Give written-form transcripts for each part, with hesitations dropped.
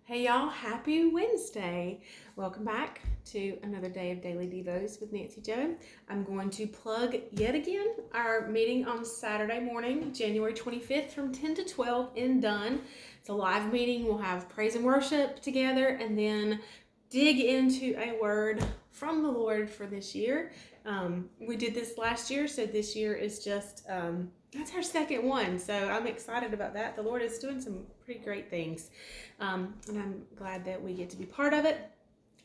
Hey y'all, happy Wednesday. Welcome back to another day of Daily Devos with Nancy Joe. I'm going to plug yet again our meeting on Saturday morning, January 25th from 10 to 12 in Dunn. It's a live meeting. We'll have praise and worship together and then dig into a word from the Lord for this year. We did this last year, so this year is just that's our second one, so I'm excited about that. The Lord is doing some pretty great things, and I'm glad that we get to be part of it.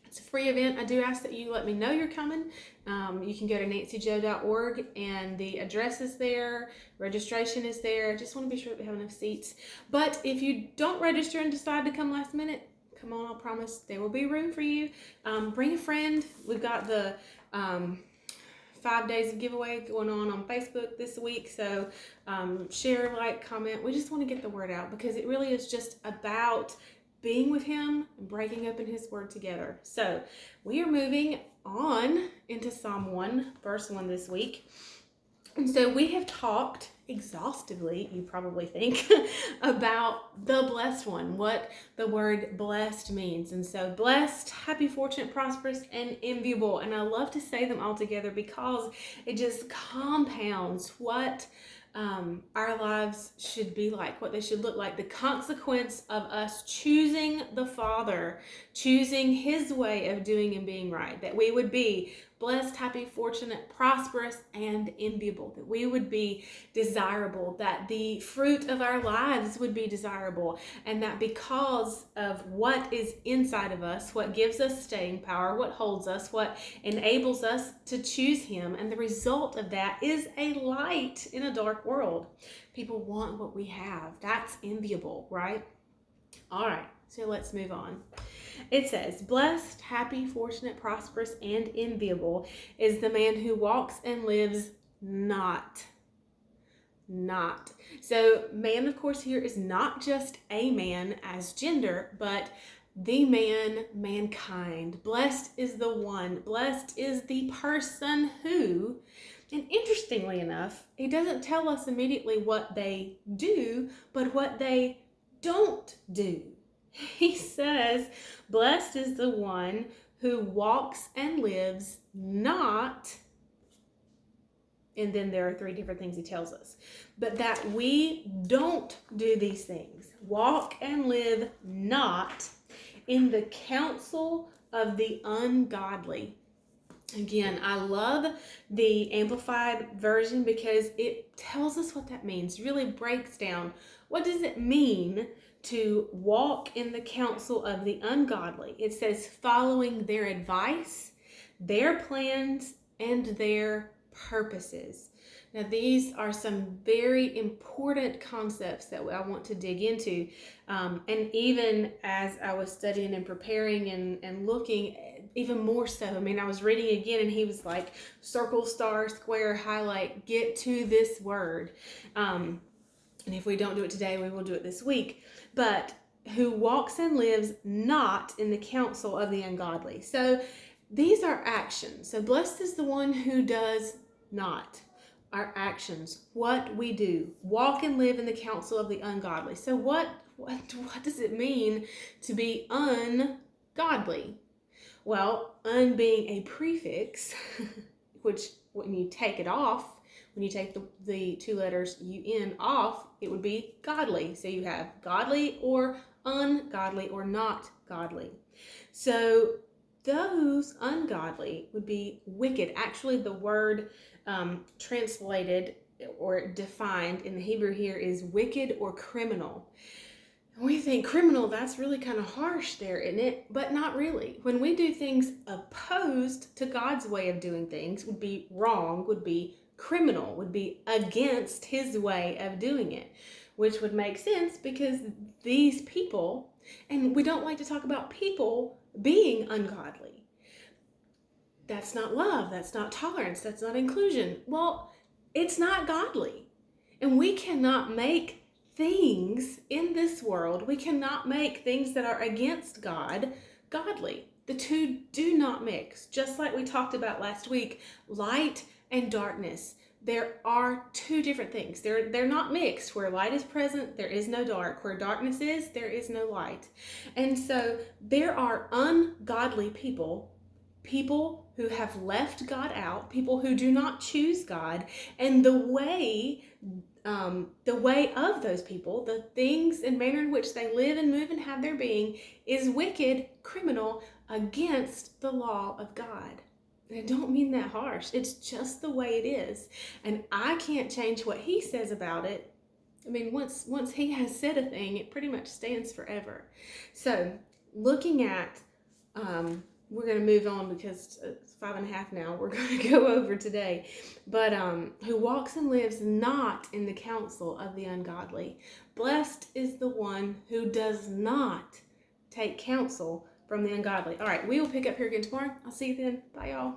It's a free event. I do ask that you let me know you're coming. You can go to nancyjoe.org, and the address is there. Registration is there. I just want to be sure that we have enough seats. But if you don't register and decide to come last minute, come on, I'll promise there will be room for you. Bring a friend. We've got the 5 days of giveaway going on Facebook this week. So share, like, comment. We just want to get the word out because it really is just about being with Him and breaking open His Word together. So we are moving on into Psalm 1, verse 1 this week. And so we have talked exhaustively, you probably think, about the blessed one, what the word blessed means. And so blessed, happy, fortunate, prosperous, and enviable. And I love to say them all together because it just compounds what our lives should be like, what they should look like. The consequence of us choosing the Father, choosing His way of doing and being right, that we would be blessed, happy, fortunate, prosperous, and enviable, that we would be desirable, that the fruit of our lives would be desirable, and that because of what is inside of us, what gives us staying power, what holds us, what enables us to choose Him, and the result of that is a light in a dark world. People want what we have. That's enviable, right? All right, so let's move on. It says, blessed, happy, fortunate, prosperous, and enviable is the man who walks and lives not. So man, of course, here is not just a man as gender, but the man, mankind. Blessed is the one. Blessed is the person who, and interestingly enough, he doesn't tell us immediately what they do, but what they don't do. He says, blessed is the one who walks and lives not, and then there are three different things he tells us, but that we don't do these things. Walk and live not in the counsel of the ungodly. Again, I love the Amplified version because it tells us what that means, really breaks down what does it mean to walk in the counsel of the ungodly. It says following their advice, their plans, and their purposes. Now, these are some very important concepts that I want to dig into. And even as I was studying and preparing and looking, even more so. I mean, I was reading again and he was like, circle, star, square, highlight, get to this word. And if we don't do it today, we will do it this week. But who walks and lives not in the counsel of the ungodly. So these are actions. So blessed is the one who does not. Our actions, what we do, walk and live in the counsel of the ungodly. So what does it mean to be ungodly? Well, un being a prefix, which when you take it off, when you take the two letters UN off, it would be godly. So you have godly or ungodly or not godly. So those ungodly would be wicked. Actually, the word translated or defined in the Hebrew here is wicked or criminal. We think criminal, that's really kind of harsh there, isn't it? But not really. When we do things opposed to God's way of doing things, would be wrong, would be criminal, would be against His way of doing it, which would make sense because these people, and we don't like to talk about people being ungodly. That's not love, that's not tolerance, that's not inclusion. Well, it's not godly. And we cannot make things in this world, we cannot make things that are against God godly. The two do not mix. Just like we talked about last week, light and darkness. there are two different things. They're not mixed. Where light is present, there is no dark. Where darkness is, there is no light. And so there are ungodly people, people who have left God out, people who do not choose God, and the way of those people, the things and manner in which they live and move and have their being, is wicked, criminal, against the law of God. And I don't mean that harsh. It's just the way it is. And I can't change what he says about it. I mean, once he has said a thing, it pretty much stands forever. So, looking at, we're going to move on because it's 5.5 now. We're going to go over today. But who walks and lives not in the counsel of the ungodly. Blessed is the one who does not take counsel from the ungodly. All right, we will pick up here again tomorrow. I'll see you then. Bye, y'all.